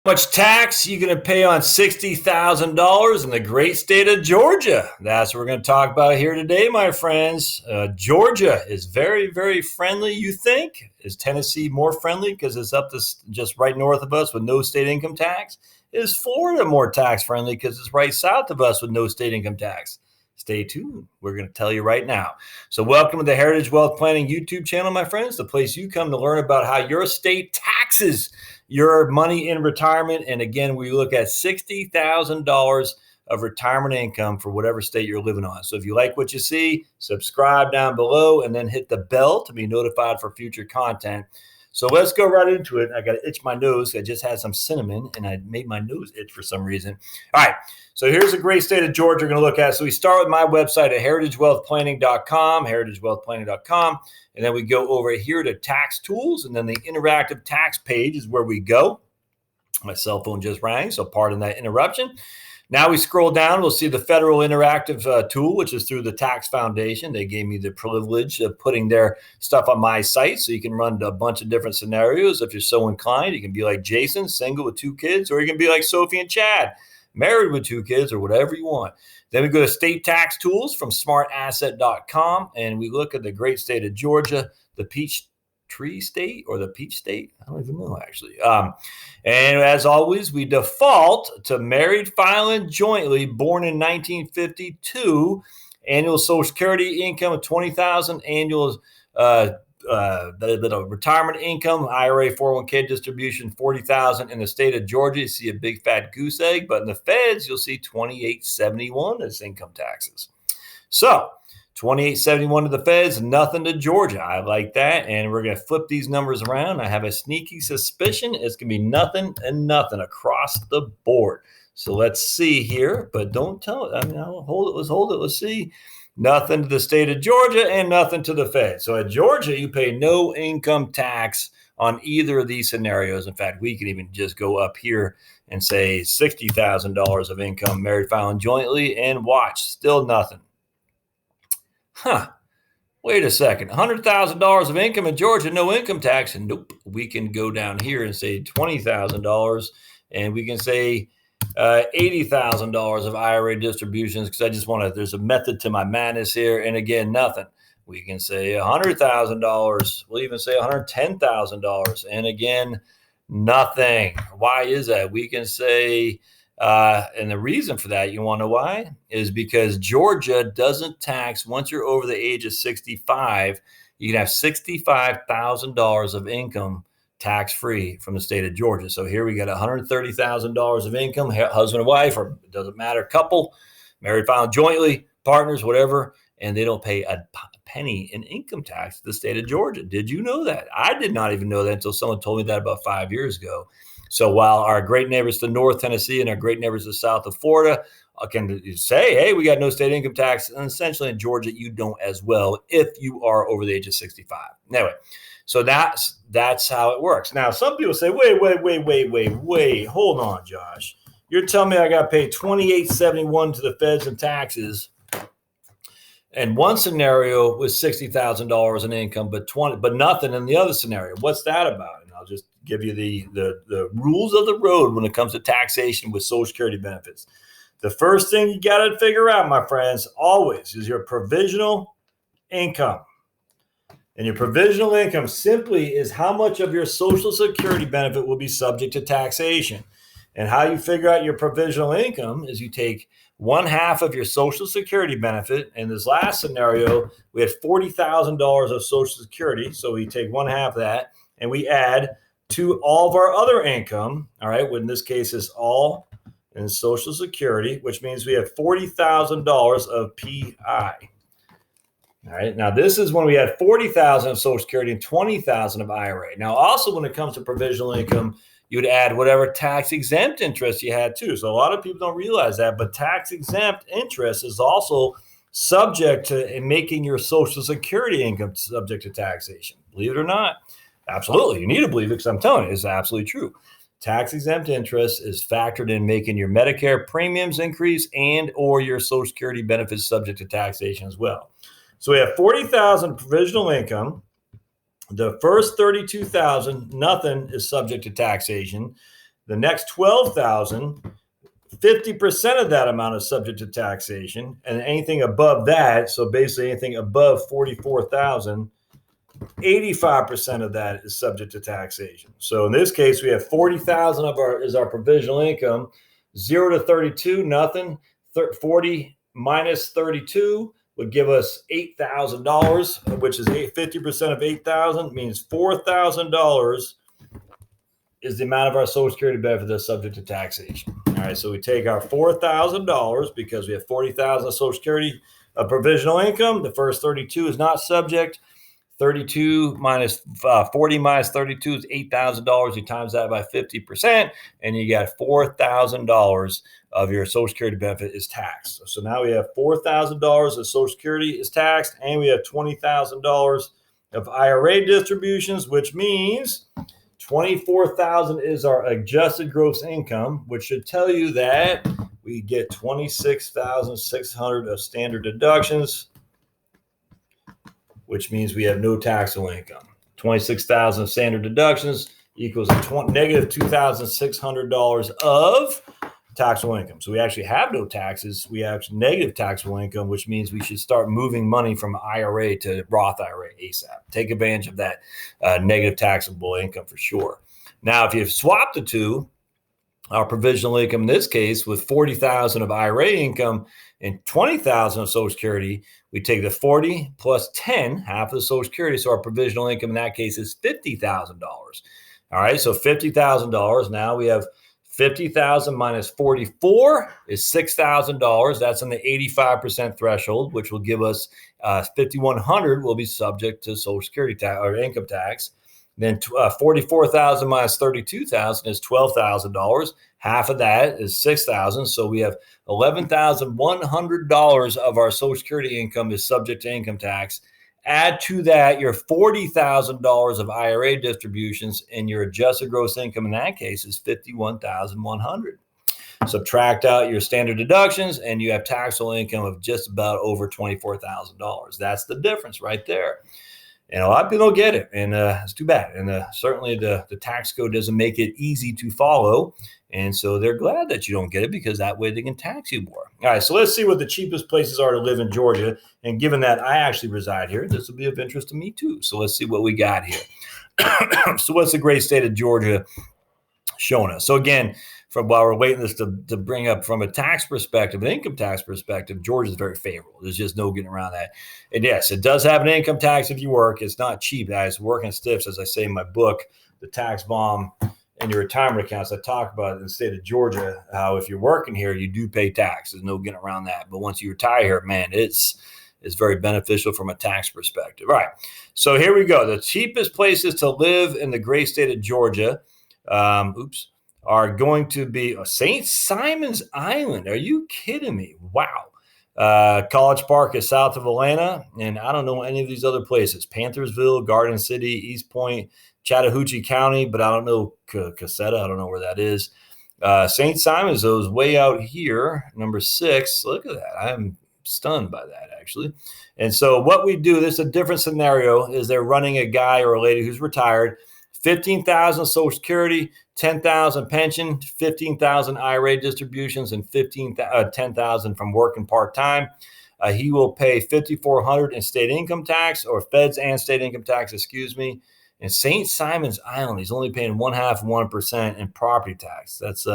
Much tax you going to pay on $60,000 in the great state of Georgia? That's what we're going to talk about here today, my friends. Georgia is very, very friendly, you think? Is Tennessee more friendly because it's up just right north of us with no state income tax? Is Florida more tax friendly because it's right south of us with no state income tax? Stay tuned. We're going to tell you right now. So welcome to the Heritage Wealth Planning YouTube channel, my friends, the place you come to learn about how your state taxes your money in retirement. And again, we look at $60,000 of retirement income for whatever state you're living on. So if you like what you see, subscribe down below and then hit the bell to be notified for future content. So let's go right into it. I got to itch my nose. I just had some cinnamon and I made my nose itch for some reason. All right. So here's a great state of Georgia we're going to look at. So we start with my website at heritagewealthplanning.com, heritagewealthplanning.com. And then we go over here to tax tools. And then the interactive tax page is where we go. My cell phone just rang, so pardon that interruption. Now we scroll down, we'll see the federal interactive tool, which is through the Tax Foundation. They gave me the privilege of putting their stuff on my site so you can run a bunch of different scenarios. If you're so inclined, you can be like Jason, single with 2 kids, or you can be like Sophie and Chad, married with 2 kids, or whatever you want. Then we go to state tax tools from smartasset.com, and we look at the great state of Georgia, the peach tree state or the peach state. I don't even know, actually. And as always, we default to married filing jointly, born in 1952, annual Social Security income of $20,000, annual retirement income, IRA, 401k distribution, $40,000. In the state of Georgia, you see a big fat goose egg, but in the feds, you'll see $2871 as income taxes. So $2871 to the feds, nothing to Georgia. I like that. And we're going to flip these numbers around. I have a sneaky suspicion it's going to be nothing and nothing across the board. So let's see here, but don't tell it. I mean, I'll hold it. Let's hold it. Let's see. Nothing to the state of Georgia and nothing to the feds. So at Georgia, you pay no income tax on either of these scenarios. In fact, we can even just go up here and say $60,000 of income, married filing jointly, and watch, still nothing. Wait a second. $100,000 of income in Georgia, no income tax. And nope, we can go down here and say $20,000, and we can say $80,000 of IRA distributions, because I just want to, there's a method to my madness here. And again, nothing. We can say $100,000. We'll even say $110,000. And again, nothing. Why is that? We can say, and the reason for that, you want to know why? Is because Georgia doesn't tax once you're over the age of 65. You can have $65,000 of income tax-free from the state of Georgia. So here we got $130,000 of income, husband and wife, or it doesn't matter, couple, married, filed jointly, partners, whatever, and they don't pay a penny in income tax to the state of Georgia. Did you know that? I did not even know that until someone told me that about 5 years ago. So while our great neighbors to North Tennessee and our great neighbors to south of Florida can say, hey, we got no state income tax, and essentially in Georgia, you don't as well if you are over the age of 65. Anyway, so that's how it works. Now, some people say, wait, hold on, Josh. You're telling me I got to pay $2871 to the feds in taxes, and one scenario was $60,000 in income, but nothing in the other scenario. What's that about? And I'll just give you the rules of the road when it comes to taxation with Social Security benefits. The first thing you got to figure out, my friends, always is your provisional income. And your provisional income simply is how much of your Social Security benefit will be subject to taxation. And how you figure out your provisional income is you take 1/2 of your Social Security benefit. In this last scenario, we had $40,000 of Social Security. So we take 1/2 of that and we add to all of our other income. All right. In this case, is all in Social Security, which means we have $40,000 of PI. All right. Now, this is when we had $40,000 of Social Security and $20,000 of IRA. Now, also when it comes to provisional income, you would add whatever tax exempt interest you had too. So a lot of people don't realize that, but tax exempt interest is also subject to making your Social Security income subject to taxation. Believe it or not. Absolutely. You need to believe it, because I'm telling you, it's absolutely true. Tax exempt interest is factored in making your Medicare premiums increase and or your Social Security benefits subject to taxation as well. So we have $40,000 provisional income. The first $32,000, nothing is subject to taxation. The next 12,000, 50% of that amount is subject to taxation, and anything above that, so basically anything above 44,000, 85% of that is subject to taxation. So in this case, we have 40,000 is our provisional income. 0 to 32, nothing. 40 minus 32 would give us $8,000, which is 50% of 8,000 means $4,000 is the amount of our Social Security benefit that's subject to taxation. All right, so we take our $4,000 because we have 40,000 of Social Security provisional income. The first 32 is not subject. 32 minus 40 minus 32 is $8,000. You times that by 50%, and you got $4,000 of your Social Security benefit is taxed. So now we have $4,000 of Social Security is taxed, and we have $20,000 of IRA distributions, which means $24,000 is our adjusted gross income, which should tell you that we get $26,600 of standard deductions, which means we have no taxable income. 26,000 standard deductions equals negative $2,600 of taxable income. So we actually have no taxes. We have negative taxable income, which means we should start moving money from IRA to Roth IRA ASAP. Take advantage of that negative taxable income for sure. Now, if you swap the two, our provisional income in this case with 40,000 of IRA income and 20,000 of Social Security, we take the 40 plus 10, half of the Social Security. So our provisional income in that case is $50,000. All right, so $50,000. Now we have 50,000 minus 44 is $6,000. That's in the 85% threshold, which will give us 5,100 will be subject to Social Security tax or income tax. Then 44,000 minus 32,000 is $12,000. Half of that is $6,000. So we have $11,100 of our Social Security income is subject to income tax. Add to that your $40,000 of IRA distributions, and your adjusted gross income in that case is $51,100. Subtract out your standard deductions, and you have taxable income of just about over $24,000. That's the difference right there. And a lot of people don't get it, and it's too bad. And certainly the tax code doesn't make it easy to follow. And so they're glad that you don't get it, because that way they can tax you more. All right, so let's see what the cheapest places are to live in Georgia. And given that I actually reside here, this will be of interest to me too. So let's see what we got here. So what's the great state of Georgia showing us? So again, from while we're waiting this to bring up from a tax perspective, an income tax perspective, Georgia is very favorable. There's just no getting around that. And yes, it does have an income tax if you work. It's not cheap, guys. Working stiffs, as I say in my book, The Tax Bomb and Your Retirement Accounts. I talk about it in the state of Georgia, how if you're working here, you do pay tax. There's no getting around that. But once you retire here, man, it's very beneficial from a tax perspective. All right, so here we go. The cheapest places to live in the great state of Georgia, are going to be St. Simon's Island. Are you kidding me? Wow. College Park is south of Atlanta, and I don't know any of these other places. Panthersville, Garden City, East Point, Chattahoochee County, but I don't know Cassetta. I don't know where that is. St. Simon's, though, is way out here, number 6. Look at that. I'm stunned by that, actually. And so what we do, this is a different scenario, is they're running a guy or a lady who's retired, 15,000 Social Security, 10,000 pension, 15,000 IRA distributions, and 10,000 from working part-time. He will pay $5,400 in state income tax, or feds and state income tax, excuse me. In St. Simon's Island, he's only paying 1.5% in property tax. That's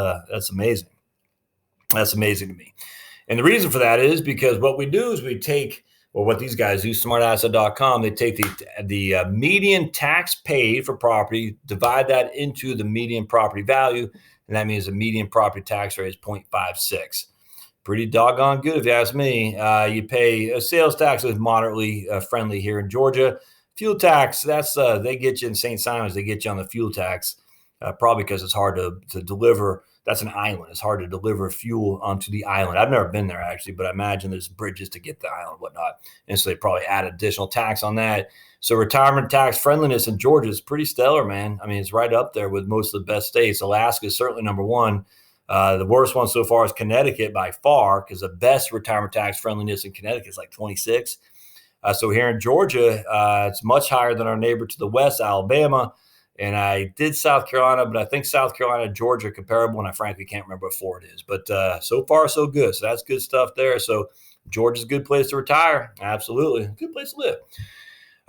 amazing. That's amazing to me. And the reason for that is because what we do is we take, or what these guys do, smartasset.com, they take the median tax paid for property, divide that into the median property value, and that means the median property tax rate is 0.56. Pretty doggone good if you ask me. You pay a sales tax is moderately friendly here in Georgia. Fuel tax, that's they get you in St. Simon's, they get you on the fuel tax, probably because it's hard to deliver. That's an island. It's hard to deliver fuel onto the island. I've never been there, actually, but I imagine there's bridges to get the island and whatnot. And so they probably add additional tax on that. So retirement tax friendliness in Georgia is pretty stellar, man. I mean, it's right up there with most of the best states. Alaska is certainly number one. The worst one so far is Connecticut by far, because the best retirement tax friendliness in Connecticut is like 26. So here in Georgia, it's much higher than our neighbor to the west, Alabama. And I did South Carolina, but I think South Carolina and Georgia are comparable, and I frankly can't remember what Florida is. But so far, so good. So that's good stuff there. So Georgia's a good place to retire. Absolutely. Good place to live.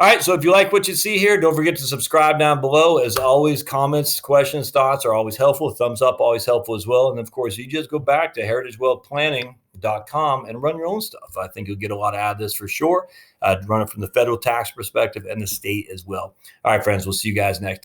All right, so if you like what you see here, don't forget to subscribe down below. As always, comments, questions, thoughts are always helpful. Thumbs up, always helpful as well. And of course, you just go back to heritagewealthplanning.com and run your own stuff. I think you'll get a lot out of this for sure. Run it from the federal tax perspective and the state as well. All right, friends, we'll see you guys next time.